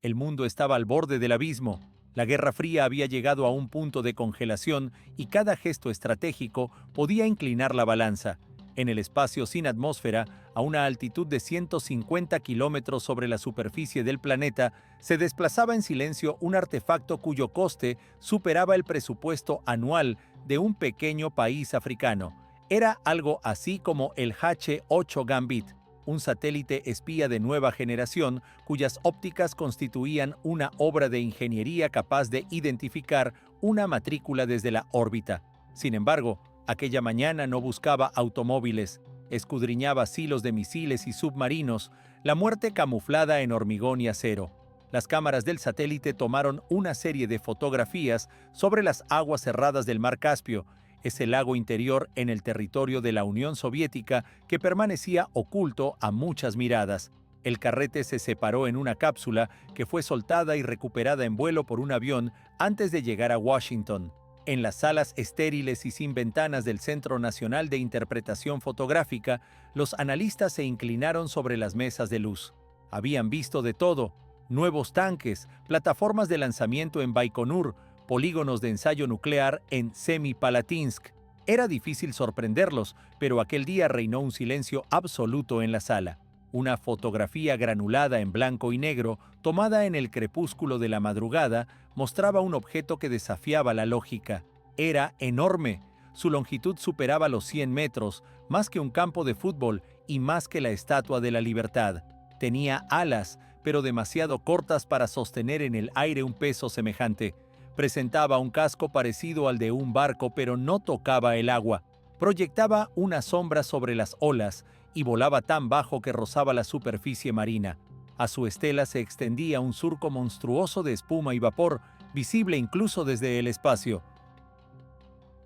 El mundo estaba al borde del abismo. La Guerra Fría había llegado a un punto de congelación y cada gesto estratégico podía inclinar la balanza. En el espacio sin atmósfera, a una altitud de 150 kilómetros sobre la superficie del planeta, se desplazaba en silencio un artefacto cuyo coste superaba el presupuesto anual de un pequeño país africano. Era algo así como el H-8 Gambit, un satélite espía de nueva generación cuyas ópticas constituían una obra de ingeniería capaz de identificar una matrícula desde la órbita. Sin embargo, aquella mañana no buscaba automóviles, escudriñaba silos de misiles y submarinos, la muerte camuflada en hormigón y acero. Las cámaras del satélite tomaron una serie de fotografías sobre las aguas cerradas del Mar Caspio, ese lago interior en el territorio de la Unión Soviética que permanecía oculto a muchas miradas. El carrete se separó en una cápsula que fue soltada y recuperada en vuelo por un avión antes de llegar a Washington. En las salas estériles y sin ventanas del Centro Nacional de Interpretación Fotográfica, los analistas se inclinaron sobre las mesas de luz. Habían visto de todo: nuevos tanques, plataformas de lanzamiento en Baikonur, polígonos de ensayo nuclear en Semipalatinsk. Era difícil sorprenderlos, pero aquel día reinó un silencio absoluto en la sala. Una fotografía granulada en blanco y negro, tomada en el crepúsculo de la madrugada, mostraba un objeto que desafiaba la lógica. Era enorme. Su longitud superaba los 100 metros, más que un campo de fútbol y más que la Estatua de la Libertad. Tenía alas, pero demasiado cortas para sostener en el aire un peso semejante. Presentaba un casco parecido al de un barco, pero no tocaba el agua. Proyectaba una sombra sobre las olas y volaba tan bajo que rozaba la superficie marina. A su estela se extendía un surco monstruoso de espuma y vapor, visible incluso desde el espacio.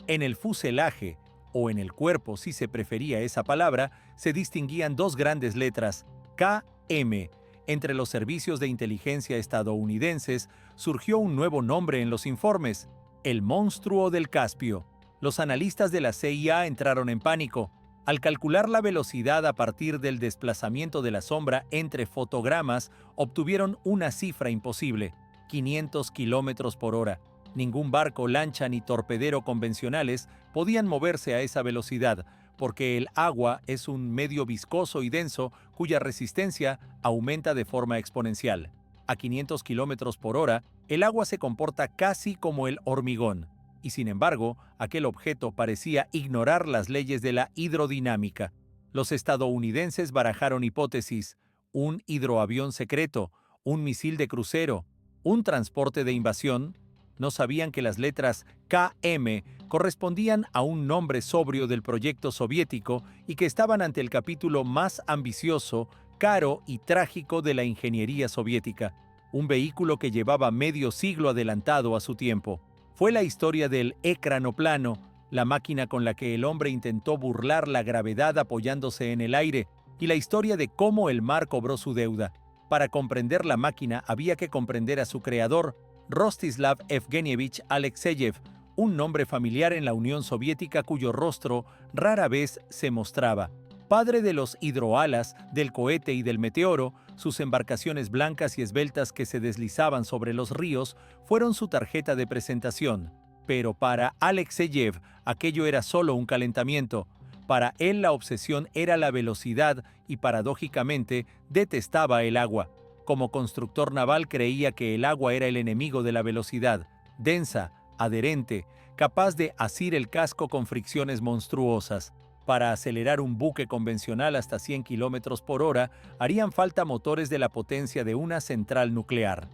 En el fuselaje, o en el cuerpo si se prefería esa palabra, se distinguían dos grandes letras, KM. Entre los servicios de inteligencia estadounidenses surgió un nuevo nombre en los informes: el monstruo del Caspio. Los analistas de la CIA entraron en pánico. Al calcular la velocidad a partir del desplazamiento de la sombra entre fotogramas, obtuvieron una cifra imposible: 500 kilómetros por hora. Ningún barco, lancha ni torpedero convencionales podían moverse a esa velocidad, porque el agua es un medio viscoso y denso cuya resistencia aumenta de forma exponencial. A 500 kilómetros por hora, el agua se comporta casi como el hormigón, y sin embargo, aquel objeto parecía ignorar las leyes de la hidrodinámica. Los estadounidenses barajaron hipótesis: un hidroavión secreto, un misil de crucero, un transporte de invasión. No sabían que las letras KM correspondían a un nombre sobrio del proyecto soviético y que estaban ante el capítulo más ambicioso, caro y trágico de la ingeniería soviética, un vehículo que llevaba medio siglo adelantado a su tiempo. Fue la historia del ecranoplano, la máquina con la que el hombre intentó burlar la gravedad apoyándose en el aire, y la historia de cómo el mar cobró su deuda. Para comprender la máquina había que comprender a su creador, Rostislav Evgenievich Alexeyev, un nombre familiar en la Unión Soviética cuyo rostro rara vez se mostraba. Padre de los hidroalas, del cohete y del meteoro, sus embarcaciones blancas y esbeltas que se deslizaban sobre los ríos fueron su tarjeta de presentación. Pero para Alexeyev aquello era solo un calentamiento. Para él la obsesión era la velocidad y, paradójicamente, detestaba el agua. Como constructor naval creía que el agua era el enemigo de la velocidad, densa, adherente, capaz de asir el casco con fricciones monstruosas. Para acelerar un buque convencional hasta 100 kilómetros por hora, harían falta motores de la potencia de una central nuclear.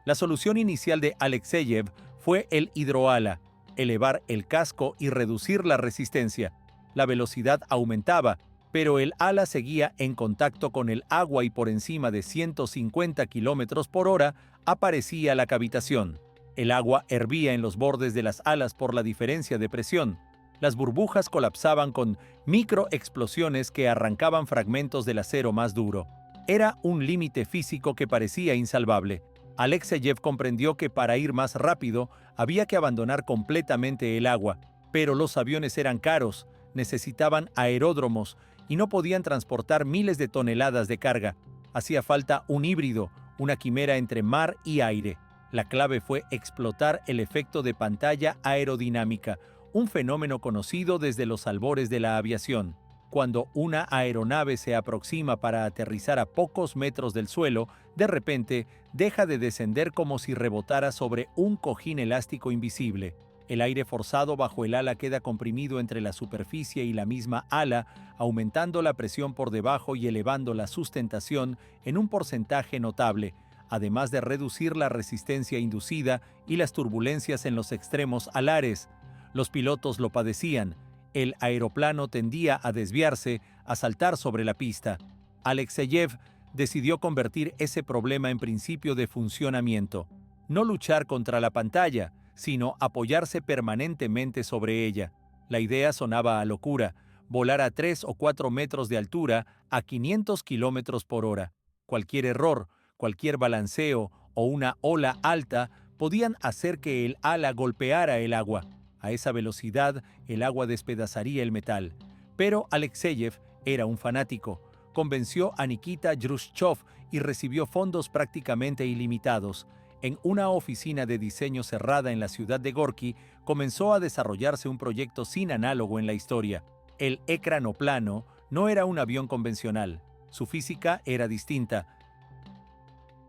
La solución inicial de Alexeyev fue el hidroala: elevar el casco y reducir la resistencia. La velocidad aumentaba, pero el ala seguía en contacto con el agua y por encima de 150 kilómetros por hora aparecía la cavitación. El agua hervía en los bordes de las alas por la diferencia de presión. Las burbujas colapsaban con microexplosiones que arrancaban fragmentos del acero más duro. Era un límite físico que parecía insalvable. Alexeyev comprendió que para ir más rápido había que abandonar completamente el agua, pero los aviones eran caros, necesitaban aeródromos y no podían transportar miles de toneladas de carga. Hacía falta un híbrido, una quimera entre mar y aire. La clave fue explotar el efecto de pantalla aerodinámica, un fenómeno conocido desde los albores de la aviación. Cuando una aeronave se aproxima para aterrizar a pocos metros del suelo, de repente deja de descender como si rebotara sobre un cojín elástico invisible. El aire forzado bajo el ala queda comprimido entre la superficie y la misma ala, aumentando la presión por debajo y elevando la sustentación en un porcentaje notable, además de reducir la resistencia inducida y las turbulencias en los extremos alares. Los pilotos lo padecían. El aeroplano tendía a desviarse, a saltar sobre la pista. Alexeyev decidió convertir ese problema en principio de funcionamiento. No luchar contra la pantalla, sino apoyarse permanentemente sobre ella. La idea sonaba a locura: volar a 3 o 4 metros de altura a 500 kilómetros por hora. Cualquier error, cualquier balanceo o una ola alta podían hacer que el ala golpeara el agua. A esa velocidad, el agua despedazaría el metal. Pero Alexeyev era un fanático. Convenció a Nikita Khrushchev y recibió fondos prácticamente ilimitados. En una oficina de diseño cerrada en la ciudad de Gorky, comenzó a desarrollarse un proyecto sin análogo en la historia. El ecranoplano no era un avión convencional. Su física era distinta.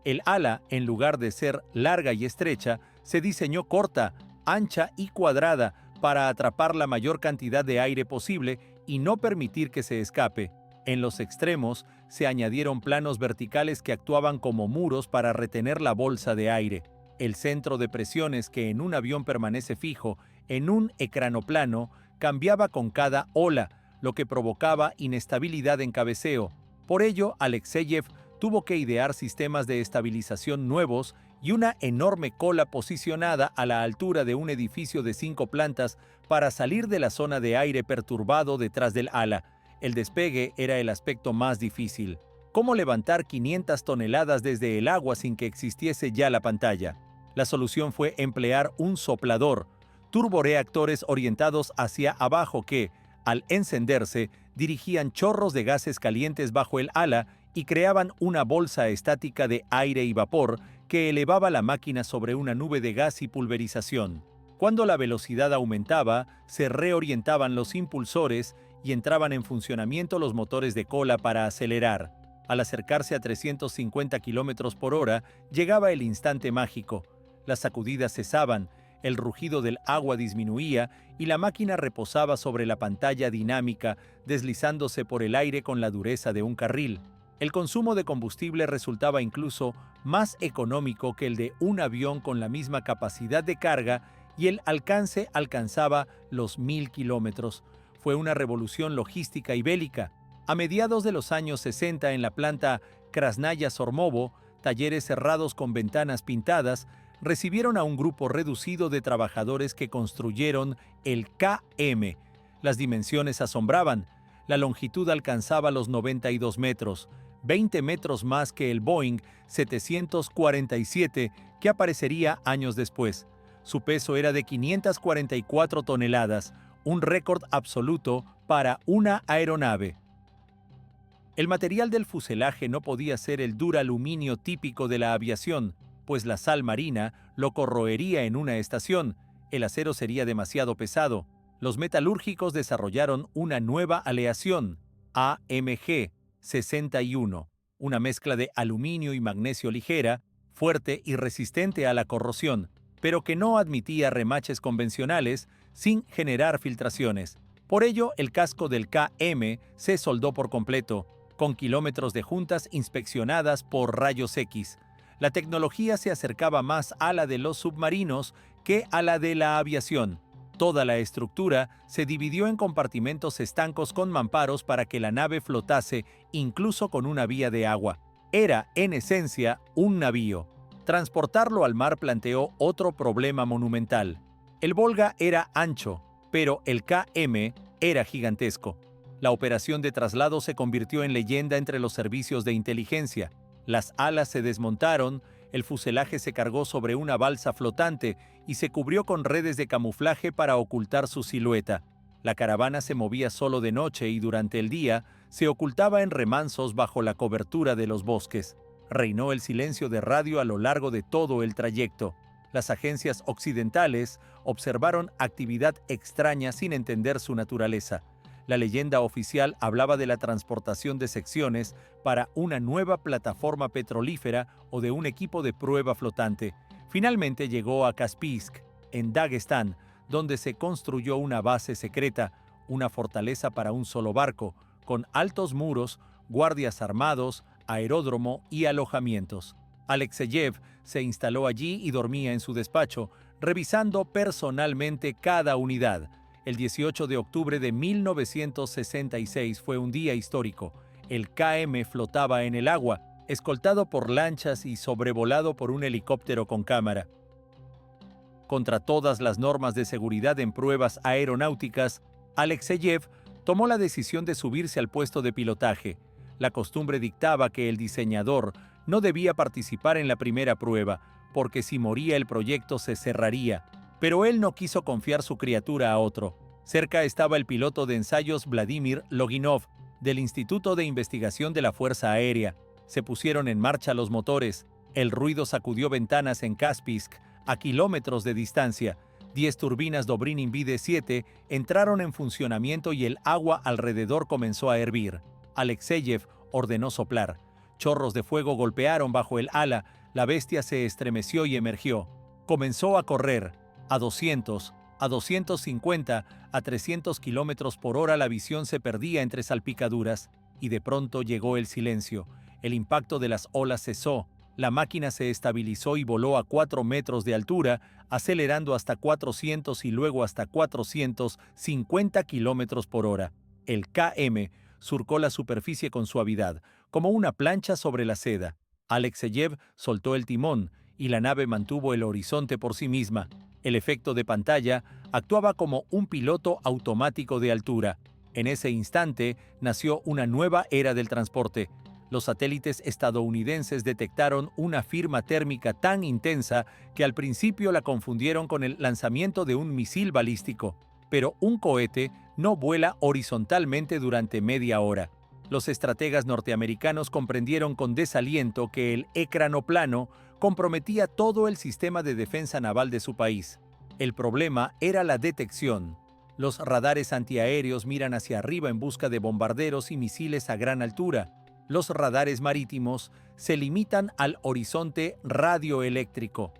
El ala, en lugar de ser larga y estrecha, se diseñó corta, ancha y cuadrada para atrapar la mayor cantidad de aire posible y no permitir que se escape. En los extremos se añadieron planos verticales que actuaban como muros para retener la bolsa de aire. El centro de presiones, que en un avión permanece fijo, en un ecranoplano cambiaba con cada ola, lo que provocaba inestabilidad en cabeceo. Por ello, Alexeyev tuvo que idear sistemas de estabilización nuevos y una enorme cola posicionada a la altura de un edificio de 5 plantas para salir de la zona de aire perturbado detrás del ala. El despegue era el aspecto más difícil. ¿Cómo levantar 500 toneladas desde el agua sin que existiese ya la pantalla? La solución fue emplear un soplador, turboreactores orientados hacia abajo que, al encenderse, dirigían chorros de gases calientes bajo el ala y creaban una bolsa estática de aire y vapor que elevaba la máquina sobre una nube de gas y pulverización. Cuando la velocidad aumentaba, se reorientaban los impulsores y entraban en funcionamiento los motores de cola para acelerar. Al acercarse a 350 kilómetros por hora, llegaba el instante mágico. Las sacudidas cesaban, el rugido del agua disminuía y la máquina reposaba sobre la pantalla dinámica, deslizándose por el aire con la dureza de un carril. El consumo de combustible resultaba incluso más económico que el de un avión con la misma capacidad de carga y el alcance alcanzaba los 1000 kilómetros. Fue una revolución logística y bélica. A mediados de los años 60, en la planta Krasnaya Sormovo, talleres cerrados con ventanas pintadas recibieron a un grupo reducido de trabajadores que construyeron el KM. Las dimensiones asombraban. La longitud alcanzaba los 92 metros, 20 metros más que el Boeing 747 que aparecería años después. Su peso era de 544 toneladas, un récord absoluto para una aeronave. El material del fuselaje no podía ser el duraluminio típico de la aviación, pues la sal marina lo corroería en una estación. El acero sería demasiado pesado. Los metalúrgicos desarrollaron una nueva aleación, AMG 61, una mezcla de aluminio y magnesio ligera, fuerte y resistente a la corrosión, pero que no admitía remaches convencionales sin generar filtraciones. Por ello, el casco del KM se soldó por completo, con kilómetros de juntas inspeccionadas por rayos X. La tecnología se acercaba más a la de los submarinos que a la de la aviación. Toda la estructura se dividió en compartimentos estancos con mamparos para que la nave flotase incluso con una vía de agua. Era, en esencia, un navío. Transportarlo al mar planteó otro problema monumental. El Volga era ancho, pero el KM era gigantesco. La operación de traslado se convirtió en leyenda entre los servicios de inteligencia. Las alas se desmontaron, el fuselaje se cargó sobre una balsa flotante y se cubrió con redes de camuflaje para ocultar su silueta. La caravana se movía solo de noche y durante el día se ocultaba en remansos bajo la cobertura de los bosques. Reinó el silencio de radio a lo largo de todo el trayecto. Las agencias occidentales observaron actividad extraña sin entender su naturaleza. La leyenda oficial hablaba de la transportación de secciones para una nueva plataforma petrolífera o de un equipo de prueba flotante. Finalmente llegó a Kaspisk, en Dagestán, donde se construyó una base secreta, una fortaleza para un solo barco, con altos muros, guardias armados, aeródromo y alojamientos. Alexeyev se instaló allí y dormía en su despacho, revisando personalmente cada unidad. El 18 de octubre de 1966 fue un día histórico. El KM flotaba en el agua, escoltado por lanchas y sobrevolado por un helicóptero con cámara. Contra todas las normas de seguridad en pruebas aeronáuticas, Alexeyev tomó la decisión de subirse al puesto de pilotaje. La costumbre dictaba que el diseñador no debía participar en la primera prueba, porque si moría el proyecto se cerraría. Pero él no quiso confiar su criatura a otro. Cerca estaba el piloto de ensayos Vladimir Loginov, del Instituto de Investigación de la Fuerza Aérea. Se pusieron en marcha los motores. El ruido sacudió ventanas en Kaspisk, a kilómetros de distancia. 10 turbinas Dobrynin V-7 entraron en funcionamiento y el agua alrededor comenzó a hervir. Alexeyev ordenó soplar. Chorros de fuego golpearon bajo el ala. La bestia se estremeció y emergió. Comenzó a correr. A 200, a 250, a 300 kilómetros por hora la visión se perdía entre salpicaduras. Y de pronto llegó el silencio. El impacto de las olas cesó. La máquina se estabilizó y voló a 4 metros de altura, acelerando hasta 400 y luego hasta 450 kilómetros por hora. El KM surcó la superficie con suavidad, como una plancha sobre la seda. Alexeyev soltó el timón y la nave mantuvo el horizonte por sí misma. El efecto de pantalla actuaba como un piloto automático de altura. En ese instante nació una nueva era del transporte. Los satélites estadounidenses detectaron una firma térmica tan intensa que al principio la confundieron con el lanzamiento de un misil balístico. Pero un cohete no vuela horizontalmente durante media hora. Los estrategas norteamericanos comprendieron con desaliento que el ecranoplano comprometía todo el sistema de defensa naval de su país. El problema era la detección. Los radares antiaéreos miran hacia arriba en busca de bombarderos y misiles a gran altura. Los radares marítimos se limitan al horizonte radioeléctrico.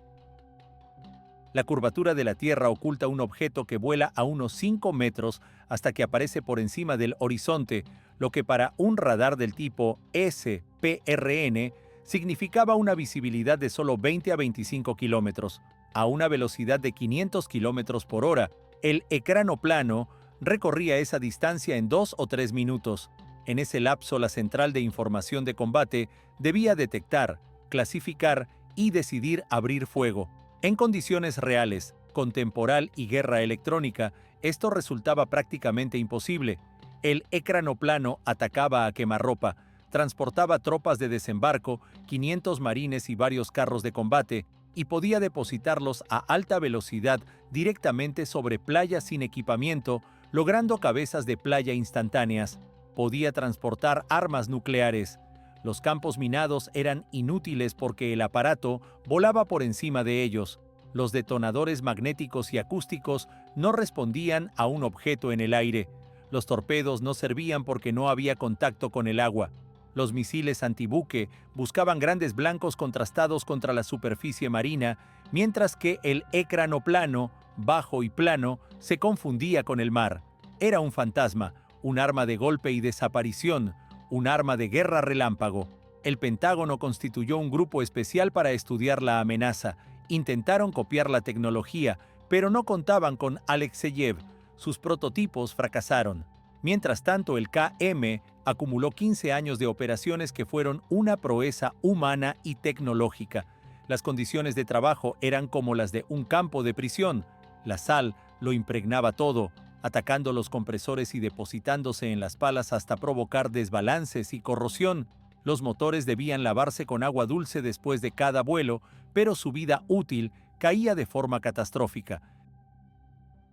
La curvatura de la Tierra oculta un objeto que vuela a unos 5 metros hasta que aparece por encima del horizonte, lo que para un radar del tipo SPRN significaba una visibilidad de solo 20 a 25 kilómetros. A una velocidad de 500 kilómetros por hora, el ecranoplano recorría esa distancia en 2 o 3 minutos. En ese lapso, la central de información de combate debía detectar, clasificar y decidir abrir fuego. En condiciones reales, con temporal y guerra electrónica, esto resultaba prácticamente imposible. El ecranoplano atacaba a quemarropa, transportaba tropas de desembarco, 500 marines y varios carros de combate, y podía depositarlos a alta velocidad directamente sobre playas sin equipamiento, logrando cabezas de playa instantáneas. Podía transportar armas nucleares. Los campos minados eran inútiles porque el aparato volaba por encima de ellos. Los detonadores magnéticos y acústicos no respondían a un objeto en el aire. Los torpedos no servían porque no había contacto con el agua. Los misiles antibuque buscaban grandes blancos contrastados contra la superficie marina, mientras que el ecranoplano, bajo y plano, se confundía con el mar. Era un fantasma, un arma de golpe y desaparición, un arma de guerra relámpago. El Pentágono constituyó un grupo especial para estudiar la amenaza. Intentaron copiar la tecnología, pero no contaban con Alexeyev. Sus prototipos fracasaron. Mientras tanto, el KM acumuló 15 años de operaciones que fueron una proeza humana y tecnológica. Las condiciones de trabajo eran como las de un campo de prisión. La sal lo impregnaba todo, atacando los compresores y depositándose en las palas hasta provocar desbalances y corrosión. Los motores debían lavarse con agua dulce después de cada vuelo, pero su vida útil caía de forma catastrófica.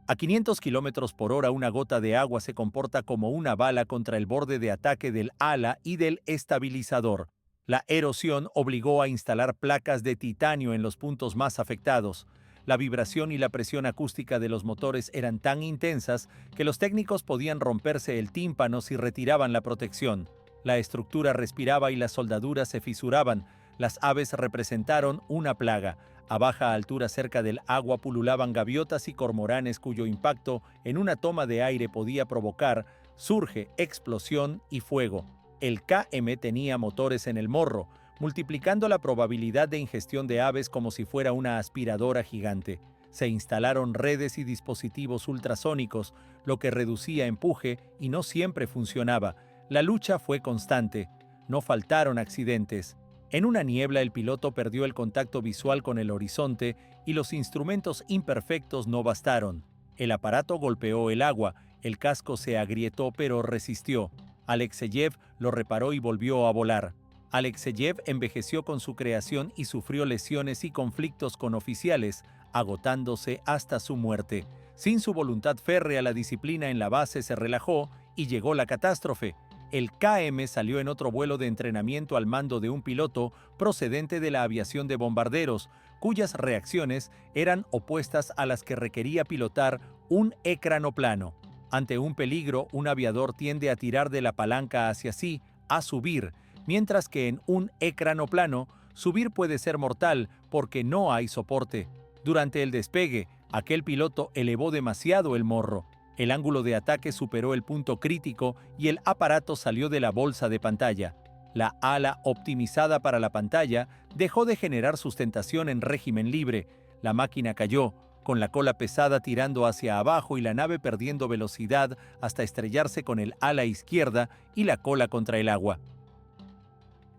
A 500 kilómetros por hora, una gota de agua se comporta como una bala contra el borde de ataque del ala y del estabilizador. La erosión obligó a instalar placas de titanio en los puntos más afectados. La vibración y la presión acústica de los motores eran tan intensas que los técnicos podían romperse el tímpano si retiraban la protección. La estructura respiraba y las soldaduras se fisuraban. Las aves representaron una plaga. A baja altura cerca del agua pululaban gaviotas y cormoranes cuyo impacto en una toma de aire podía provocar surge, explosión y fuego. El KM tenía motores en el morro, multiplicando la probabilidad de ingestión de aves como si fuera una aspiradora gigante. Se instalaron redes y dispositivos ultrasónicos, lo que reducía empuje y no siempre funcionaba. La lucha fue constante. No faltaron accidentes. En una niebla el piloto perdió el contacto visual con el horizonte y los instrumentos imperfectos no bastaron. El aparato golpeó el agua, el casco se agrietó pero resistió. Alexeyev lo reparó y volvió a volar. Alexeyev envejeció con su creación y sufrió lesiones y conflictos con oficiales, agotándose hasta su muerte. Sin su voluntad férrea, la disciplina en la base se relajó y llegó la catástrofe. El KM salió en otro vuelo de entrenamiento al mando de un piloto procedente de la aviación de bombarderos, cuyas reacciones eran opuestas a las que requería pilotar un ecranoplano. Ante un peligro, un aviador tiende a tirar de la palanca hacia sí, a subir, mientras que en un ecranoplano, subir puede ser mortal porque no hay soporte. Durante el despegue, aquel piloto elevó demasiado el morro. El ángulo de ataque superó el punto crítico y el aparato salió de la bolsa de pantalla. La ala optimizada para la pantalla dejó de generar sustentación en régimen libre. La máquina cayó, con la cola pesada tirando hacia abajo y la nave perdiendo velocidad hasta estrellarse con el ala izquierda y la cola contra el agua.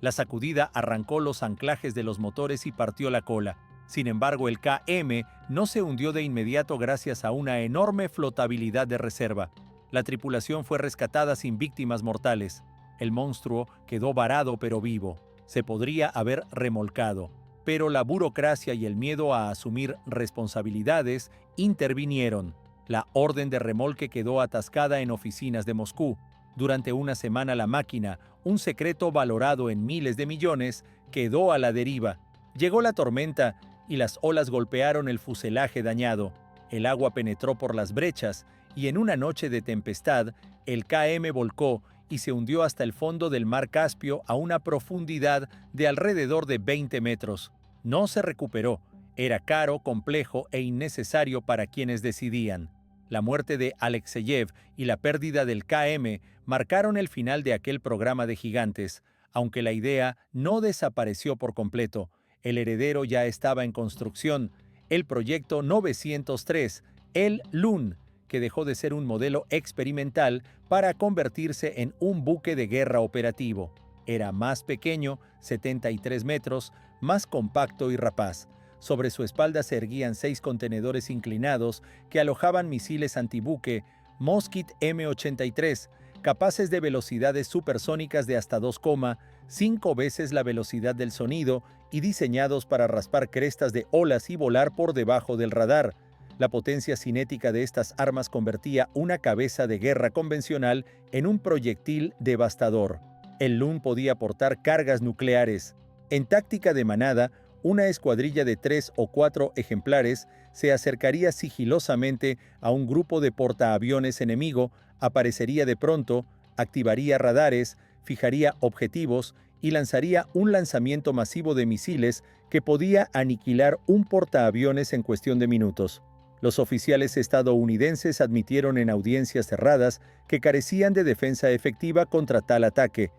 La sacudida arrancó los anclajes de los motores y partió la cola. Sin embargo, el KM no se hundió de inmediato gracias a una enorme flotabilidad de reserva. La tripulación fue rescatada sin víctimas mortales. El monstruo quedó varado pero vivo. Se podría haber remolcado, pero la burocracia y el miedo a asumir responsabilidades intervinieron. La orden de remolque quedó atascada en oficinas de Moscú. Durante una semana la máquina, un secreto valorado en miles de millones, quedó a la deriva. Llegó la tormenta y las olas golpearon el fuselaje dañado. El agua penetró por las brechas y en una noche de tempestad, el KM volcó y se hundió hasta el fondo del mar Caspio a una profundidad de alrededor de 20 metros. No se recuperó. Era caro, complejo e innecesario para quienes decidían. La muerte de Alexeyev y la pérdida del KM marcaron el final de aquel programa de gigantes, aunque la idea no desapareció por completo. El heredero ya estaba en construcción, el proyecto 903, el LUN, que dejó de ser un modelo experimental para convertirse en un buque de guerra operativo. Era más pequeño, 73 metros, más compacto y rapaz. Sobre su espalda se erguían 6 contenedores inclinados que alojaban misiles antibuque Moskit M83, capaces de velocidades supersónicas de hasta 2,5 veces la velocidad del sonido y diseñados para raspar crestas de olas y volar por debajo del radar. La potencia cinética de estas armas convertía una cabeza de guerra convencional en un proyectil devastador. El LUN podía portar cargas nucleares. En táctica de manada, una escuadrilla de 3 o 4 ejemplares se acercaría sigilosamente a un grupo de portaaviones enemigo, aparecería de pronto, activaría radares, fijaría objetivos y lanzaría un lanzamiento masivo de misiles que podía aniquilar un portaaviones en cuestión de minutos. Los oficiales estadounidenses admitieron en audiencias cerradas que carecían de defensa efectiva contra tal ataque.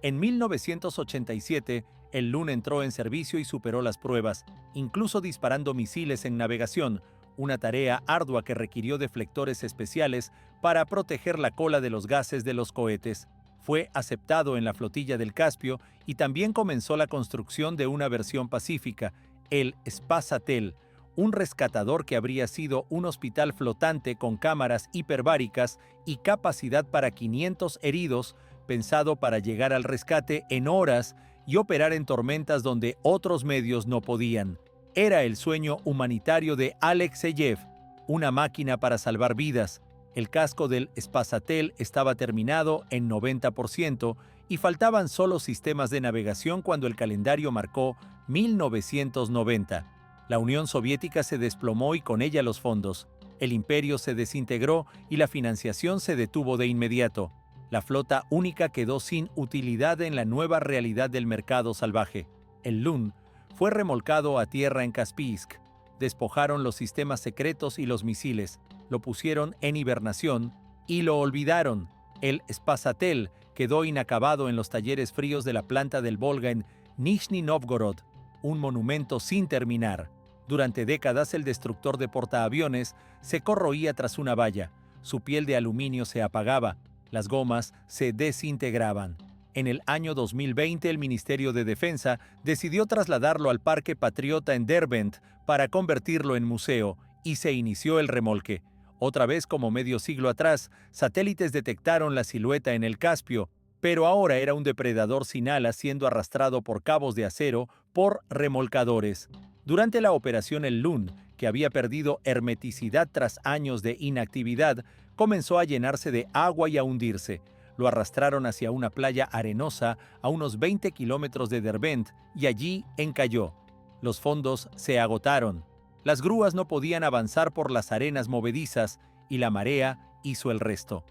En 1987, el LUN entró en servicio y superó las pruebas, incluso disparando misiles en navegación, una tarea ardua que requirió deflectores especiales para proteger la cola de los gases de los cohetes. Fue aceptado en la flotilla del Caspio y también comenzó la construcción de una versión pacífica, el Spasatel, un rescatador que habría sido un hospital flotante con cámaras hiperbáricas y capacidad para 500 heridos, pensado para llegar al rescate en horas y operar en tormentas donde otros medios no podían. Era el sueño humanitario de Alexeyev, una máquina para salvar vidas. El casco del Spasatel estaba terminado en 90% y faltaban solo sistemas de navegación cuando el calendario marcó 1990. La Unión Soviética se desplomó y con ella los fondos. El imperio se desintegró y la financiación se detuvo de inmediato. La flota única quedó sin utilidad en la nueva realidad del mercado salvaje. El Lun fue remolcado a tierra en Kaspiysk. Despojaron los sistemas secretos y los misiles, lo pusieron en hibernación y lo olvidaron. El Spasatel quedó inacabado en los talleres fríos de la planta del Volga en Nizhny Novgorod, un monumento sin terminar. Durante décadas el destructor de portaaviones se corroía tras una valla, su piel de aluminio se apagaba, las gomas se desintegraban. En el año 2020 el Ministerio de Defensa decidió trasladarlo al Parque Patriota en Derbent para convertirlo en museo y se inició el remolque. Otra vez, como medio siglo atrás, satélites detectaron la silueta en el Caspio, pero ahora era un depredador sin alas siendo arrastrado por cabos de acero por remolcadores. Durante la operación El Lun, que había perdido hermeticidad tras años de inactividad, comenzó a llenarse de agua y a hundirse. Lo arrastraron hacia una playa arenosa a unos 20 kilómetros de Derbent y allí encalló. Los fondos se agotaron. Las grúas no podían avanzar por las arenas movedizas y la marea hizo el resto.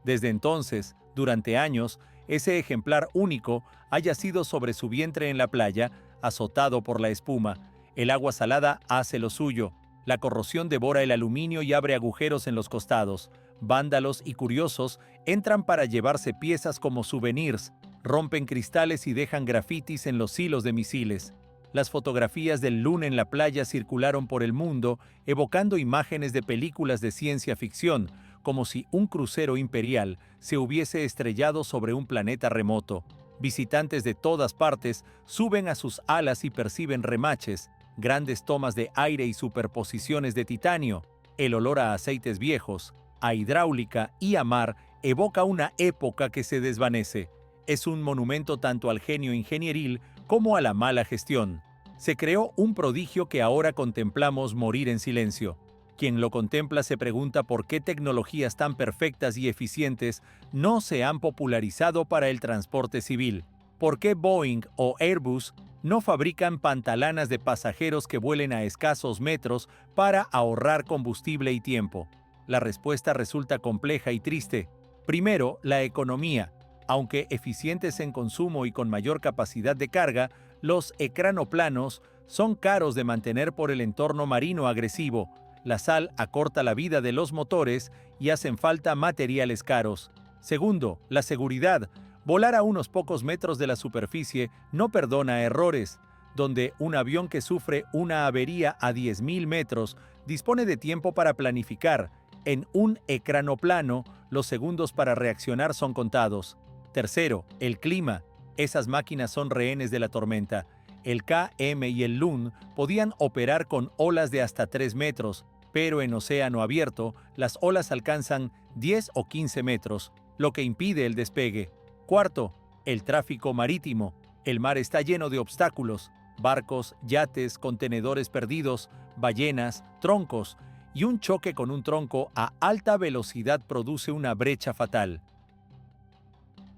Desde entonces, durante años, ese ejemplar único ha yacido sobre su vientre en la playa, azotado por la espuma. El agua salada hace lo suyo. La corrosión devora el aluminio y abre agujeros en los costados. Vándalos y curiosos entran para llevarse piezas como souvenirs, rompen cristales y dejan grafitis en los hilos de misiles. Las fotografías del Lun en la playa circularon por el mundo, evocando imágenes de películas de ciencia ficción, como si un crucero imperial se hubiese estrellado sobre un planeta remoto. Visitantes de todas partes suben a sus alas y perciben remaches, grandes tomas de aire y superposiciones de titanio. El olor a aceites viejos, a hidráulica y a mar evoca una época que se desvanece. Es un monumento tanto al genio ingenieril como a la mala gestión. Se creó un prodigio que ahora contemplamos morir en silencio. Quien lo contempla se pregunta por qué tecnologías tan perfectas y eficientes no se han popularizado para el transporte civil. ¿Por qué Boeing o Airbus no fabrican pantalanas de pasajeros que vuelen a escasos metros para ahorrar combustible y tiempo? La respuesta resulta compleja y triste. Primero, la economía. Aunque eficientes en consumo y con mayor capacidad de carga, los ecranoplanos son caros de mantener por el entorno marino agresivo. La sal acorta la vida de los motores y hacen falta materiales caros. Segundo, la seguridad. Volar a unos pocos metros de la superficie no perdona errores. Donde un avión que sufre una avería a 10.000 metros dispone de tiempo para planificar, en un ecranoplano los segundos para reaccionar son contados. Tercero, el clima. Esas máquinas son rehenes de la tormenta. El KM y el Lun podían operar con olas de hasta 3 metros, pero en océano abierto las olas alcanzan 10 o 15 metros, lo que impide el despegue. Cuarto, el tráfico marítimo. El mar está lleno de obstáculos, barcos, yates, contenedores perdidos, ballenas, troncos, y un choque con un tronco a alta velocidad produce una brecha fatal.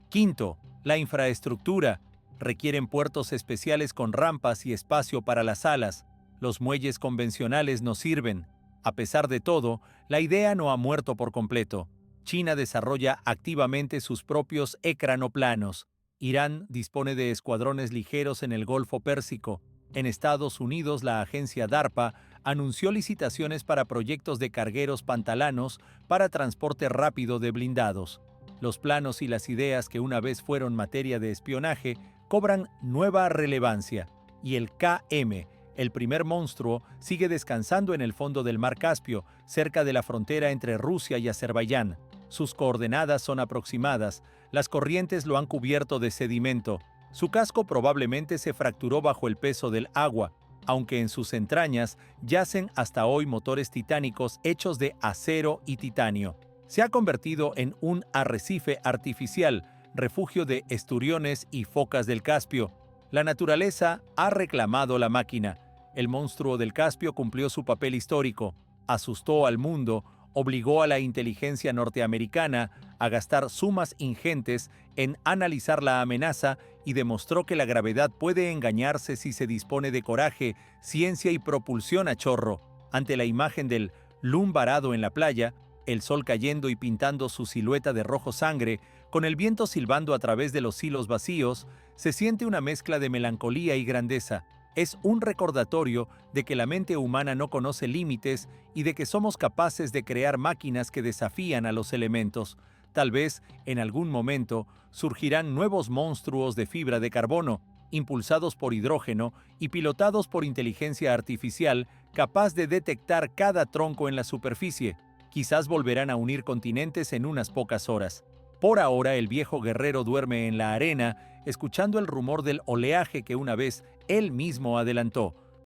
Quinto, la infraestructura. Requieren puertos especiales con rampas y espacio para las alas. Los muelles convencionales no sirven. A pesar de todo, la idea no ha muerto por completo. China desarrolla activamente sus propios ecranoplanos. Irán dispone de escuadrones ligeros en el Golfo Pérsico. En Estados Unidos, la agencia DARPA anunció licitaciones para proyectos de cargueros pantalanos para transporte rápido de blindados. Los planos y las ideas que una vez fueron materia de espionaje cobran nueva relevancia, y el KM, el primer monstruo, sigue descansando en el fondo del mar Caspio, cerca de la frontera entre Rusia y Azerbaiyán. Sus coordenadas son aproximadas, las corrientes lo han cubierto de sedimento. Su casco probablemente se fracturó bajo el peso del agua, aunque en sus entrañas yacen hasta hoy motores titánicos hechos de acero y titanio. Se ha convertido en un arrecife artificial, refugio de esturiones y focas del Caspio. La naturaleza ha reclamado la máquina. El monstruo del Caspio cumplió su papel histórico, asustó al mundo, obligó a la inteligencia norteamericana a gastar sumas ingentes en analizar la amenaza y demostró que la gravedad puede engañarse si se dispone de coraje, ciencia y propulsión a chorro. Ante la imagen del Loon varado en la playa, el sol cayendo y pintando su silueta de rojo sangre, con el viento silbando a través de los hilos vacíos, se siente una mezcla de melancolía y grandeza. Es un recordatorio de que la mente humana no conoce límites y de que somos capaces de crear máquinas que desafían a los elementos. Tal vez, en algún momento, surgirán nuevos monstruos de fibra de carbono, impulsados por hidrógeno y pilotados por inteligencia artificial capaz de detectar cada tronco en la superficie. Quizás volverán a unir continentes en unas pocas horas. Por ahora, el viejo guerrero duerme en la arena, escuchando el rumor del oleaje que una vez él mismo adelantó.